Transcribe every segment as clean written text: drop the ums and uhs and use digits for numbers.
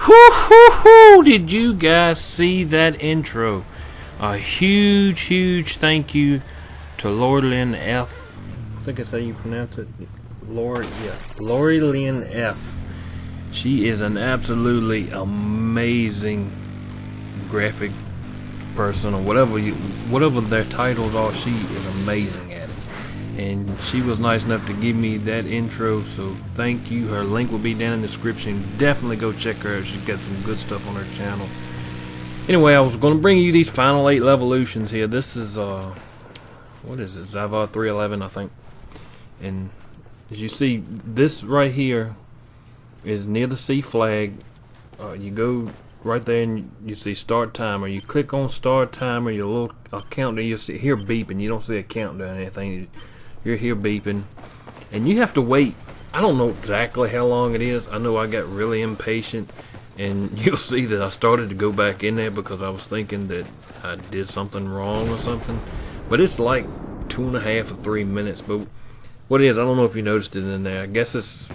Whoo! Did you guys see that intro? A huge thank you to Lori Lynn F. I think that's how you pronounce it. Lori Lynn F. She is an absolutely amazing graphic person, or whatever their titles are. She is amazing at it, and she was nice enough to give me that intro, so thank you. Her link will be down in the description. Definitely go check her out. She's got some good stuff on her channel. Anyway, I was going to bring you these final 8 Levolutions here. This is what is it, Zavar 311, I think. And as you see, this right here is near the C flag. You go right there and you see start timer. You click on start timer, your little countdown, you'll hear beeping. You don't see a countdown or anything. You're here beeping, and you have to wait. I don't know exactly how long it is. I know I got really impatient, and you'll see that I started to go back in there because I was thinking that I did something wrong or something. But it's like 2.5 or 3 minutes. But what it is, I don't know if you noticed it in there. I guess it's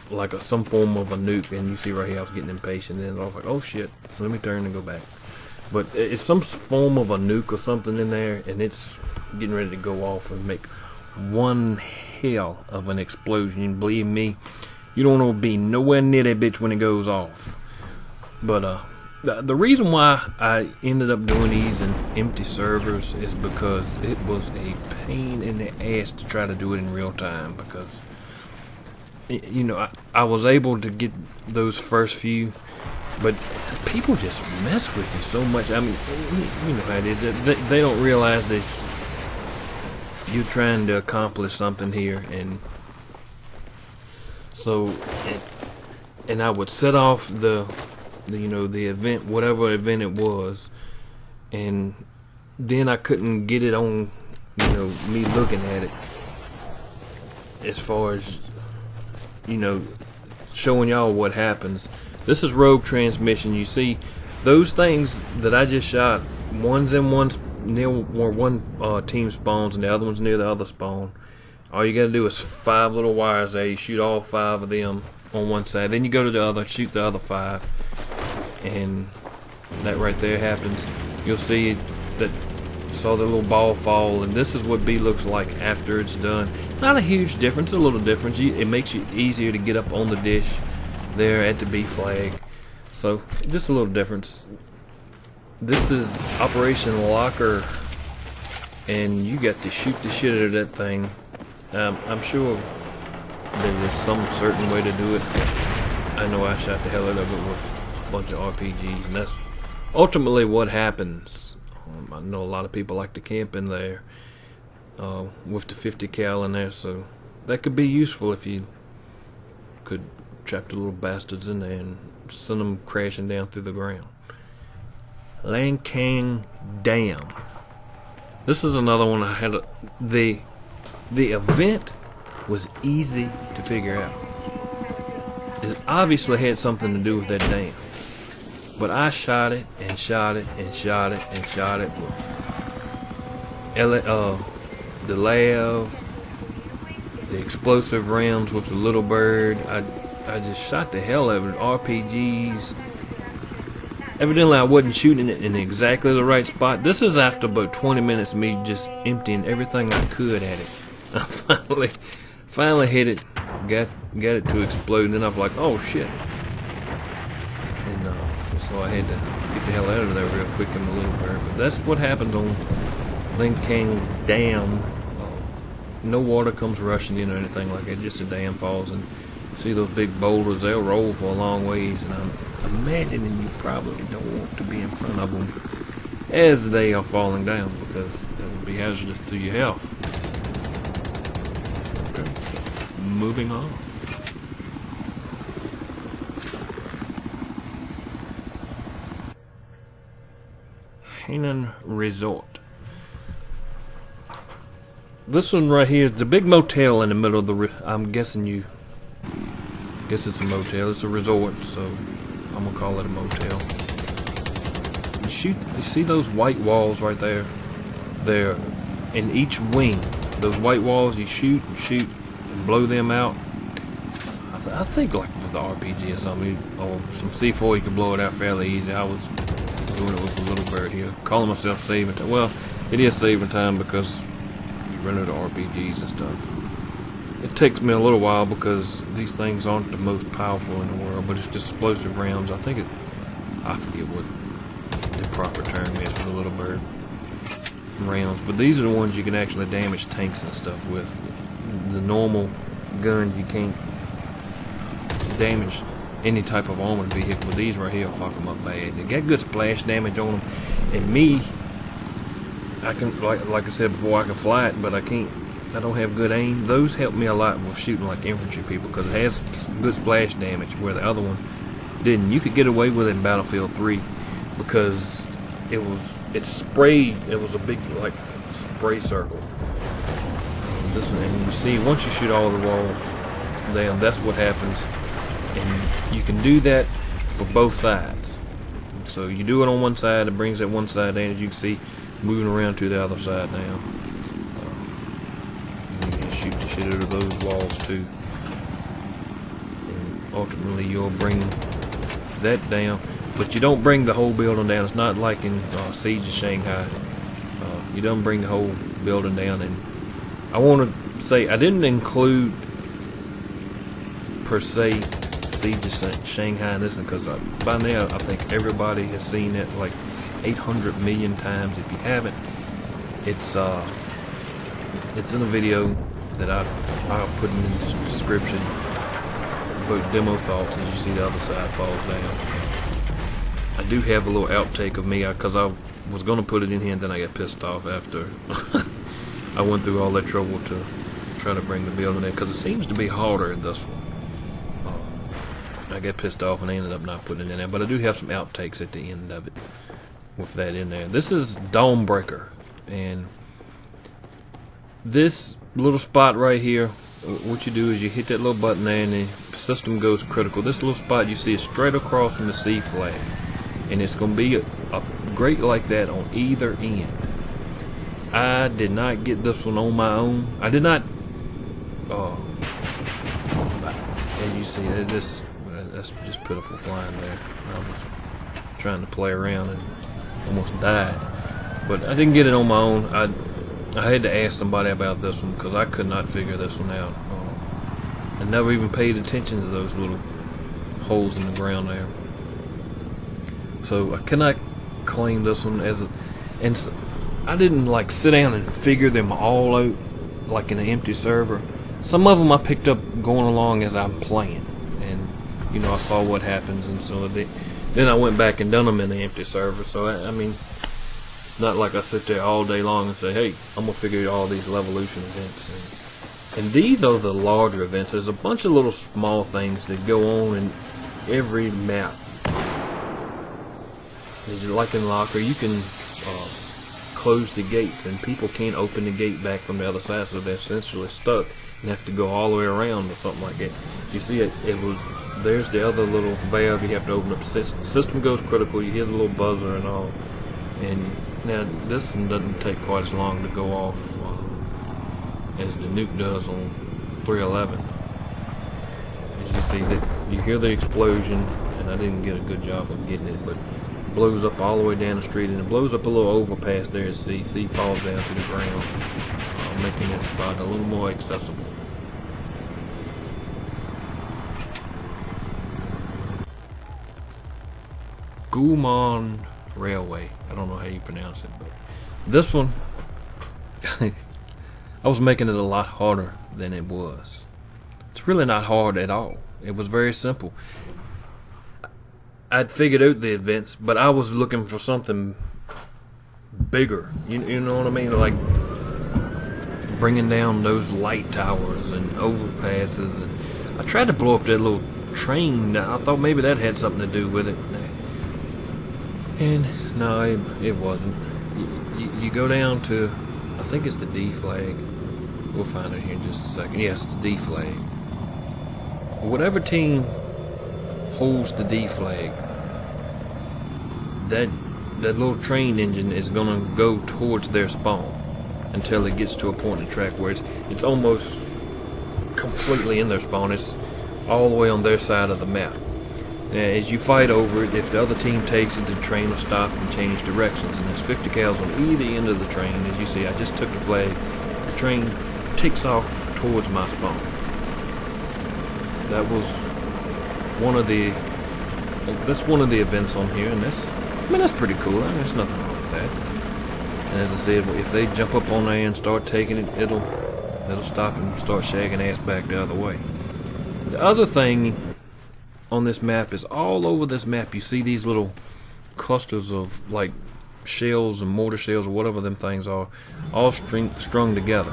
like some form of a nuke, and you see right here I was getting impatient, and I was like, oh shit, let me turn and go back. But it's some form of a nuke or something in there, and it's getting ready to go off and make one hell of an explosion. And believe me, you don't want to be nowhere near that bitch when it goes off. But the reason why I ended up doing these in empty servers is because it was a pain in the ass to try to do it in real time, because you know, I was able to get those first few, but people just mess with you so much. I mean, you know how it is. They don't realize that you're trying to accomplish something here, and so, and I would set off the event, whatever event it was, and then I couldn't get it on, me looking at it, as far as, showing y'all what happens. This is rogue transmission. You see those things that I just shot, one's near where one team spawns and the other one's near the other spawn. All you gotta do is 5 little wires there. You shoot all 5 of them on one side, then you go to the other, shoot the other 5, and that right there happens. You'll see that saw the little ball fall, and this is what B looks like after it's done. Not a huge difference, a little difference. It makes you easier to get up on the dish there at the B flag, so just a little difference. This is Operation Locker, and you got to shoot the shit out of that thing. I'm sure there is some certain way to do it. I know I shot the hell out of it with a bunch of RPGs, and that's ultimately what happens. I know a lot of people like to camp in there with the 50 cal in there, so that could be useful if you could trap the little bastards in there and send them crashing down through the ground. Lankang Dam. This is another one I had. The event was easy to figure out. It obviously had something to do with that dam. But I shot it and shot it and shot it and shot it with the Lav, the explosive rounds with the little bird. I just shot the hell out of it. RPGs. Evidently I wasn't shooting it in exactly the right spot. This is after about 20 minutes of me just emptying everything I could at it. I finally hit it, got it to explode, and then I was like, oh shit. So I had to get the hell out of there real quick in the little bird. But that's what happens on Lankang Dam. No water comes rushing in or anything like that. Just a dam falls, and see those big boulders, they'll roll for a long ways, and I'm imagining you probably don't want to be in front of them as they are falling down, because that would be hazardous to your health. Okay, so moving on. Hainan Resort. This one right here is the big motel in the middle of the. I'm guessing you. Guess it's a motel. It's a resort, so I'm gonna call it a motel. You see those white walls right there? They're in each wing. Those white walls, you shoot and blow them out. I I think like with the RPG or something, or some C4, you can blow it out fairly easy. I was doing it with a little bird here, calling myself saving time. Well, it is saving time because you run out of RPGs and stuff. It takes me a little while because these things aren't the most powerful in the world, but it's just explosive rounds. I forget what the proper term is for the little bird rounds, but these are the ones you can actually damage tanks and stuff with. The normal guns you can't damage any type of armored vehicle, but these right here fuck them up bad. They got good splash damage on them, and me, I can like I said before, I can fly it, but I don't have good aim. Those help me a lot with shooting like infantry people because it has good splash damage where the other one didn't. You could get away with it in Battlefield 3 because it sprayed. It was a big like spray circle. This one, and you see, once you shoot all the walls down, that's what happens, and you can do that for both sides. So you do it on one side, it brings that one side down, as you can see, moving around to the other side now. You can shoot the shit out of those walls too, and ultimately you'll bring that down. But you don't bring the whole building down. It's not like in Siege of Shanghai. You don't bring the whole building down. And I want to say, I didn't include, per se, Siege of Shanghai in this, because by now I think everybody has seen it like 800 million times. If you haven't, it's in a video that I'll put in the description. Vote demo thoughts as you see the other side falls down. I do have a little outtake of me, because I was going to put it in here and then I got pissed off after I went through all that trouble to try to bring the building in, because it seems to be harder in this one. I got pissed off and I ended up not putting it in there, but I do have some outtakes at the end of it with that in there. This is Dawnbreaker, and this little spot right here, what you do is you hit that little button there and the system goes critical. This little spot you see is straight across from the C flag, and it's going to be a grate like that on either end. I did not get this one on my own. I did not. As you see, that's just pitiful flying there. I was trying to play around and almost died, but I didn't get it on my own. I had to ask somebody about this one because I could not figure this one out. I never even paid attention to those little holes in the ground there. So I cannot claim this one as a, and so I didn't like sit down and figure them all out like in an empty server. Some of them I picked up going along as I'm playing, and you know, I saw what happens, and so then I went back and done them in the empty server. So I mean, it's not like I sit there all day long and say, hey, I'm gonna figure out all these Levolution events, and these are the larger events. There's a bunch of little small things that go on in every map. Like in Locker, you can close the gates, and people can't open the gate back from the other side, so they're essentially stuck and have to go all the way around or something like that. You see it was, there's the other little valve you have to open up. System goes critical, you hear the little buzzer and all. And now this one doesn't take quite as long to go off as the nuke does on 311. As you see, that you hear the explosion, and I didn't get a good job of getting it, but it blows up all the way down the street, and it blows up a little overpass there at C. C falls down to the ground, making that spot a little more accessible. Gulman Railway. I don't know how you pronounce it, but this one, I was making it a lot harder than it was. It's really not hard at all. It was very simple. I'd figured out the events, but I was looking for something bigger. You know what I mean? Like bringing down those light towers and overpasses. And I tried to blow up that little train. I thought maybe that had something to do with it. And no, it wasn't. You go down to, I think it's the D flag. We'll find it here in just a second. Yes, the D flag. Whatever team holds the D flag, that little train engine is gonna go towards their spawn until it gets to a point in the track where it's almost completely in their spawn. It's all the way on their side of the map. Now, as you fight over it, if the other team takes it, the train will stop and change directions. And there's 50 cows on either end of the train. As you see, I just took the flag. The train takes off towards my spawn. That was one of the. That's one of the events on here, and that's pretty cool. I mean, there's nothing wrong with that. And as I said, if they jump up on there and start taking it, it'll stop and start shagging ass back the other way. The other thing on this map is all over this map you see these little clusters of like shells and mortar shells or whatever them things are, all strung together.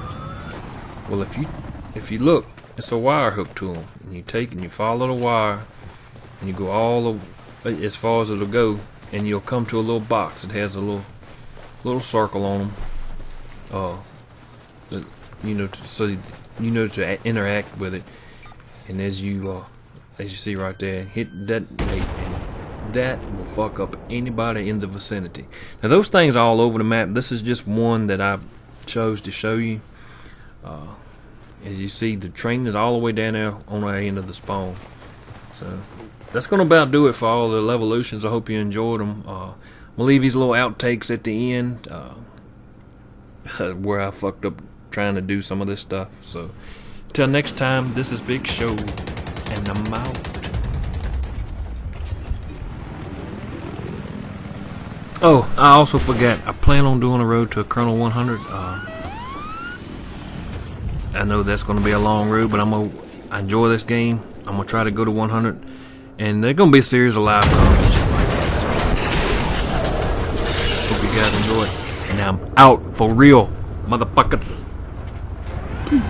Well, if you look, it's a wire hook to them, and you take and you follow the wire, and you go all as far as it'll go, and you'll come to a little box. It has a little circle on them, so you know to interact with it. And as you see right there, hit detonate, and that will fuck up anybody in the vicinity. Now those things are all over the map. This is just one that I chose to show you. As you see, the train is all the way down there on our end of the spawn. So that's gonna about do it for all the Levolutions. I hope you enjoyed them. We'll leave these little outtakes at the end where I fucked up trying to do some of this stuff. So till next time, this is Big Show, and I'm out. Oh, I also forgot. I plan on doing a road to a Colonel 100. I know that's going to be a long road, but I enjoy this game. I'm going to try to go to 100. And there's going to be a series of live comments. Hope you guys enjoy it. And I'm out for real, motherfuckers. Peace.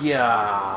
Yeah.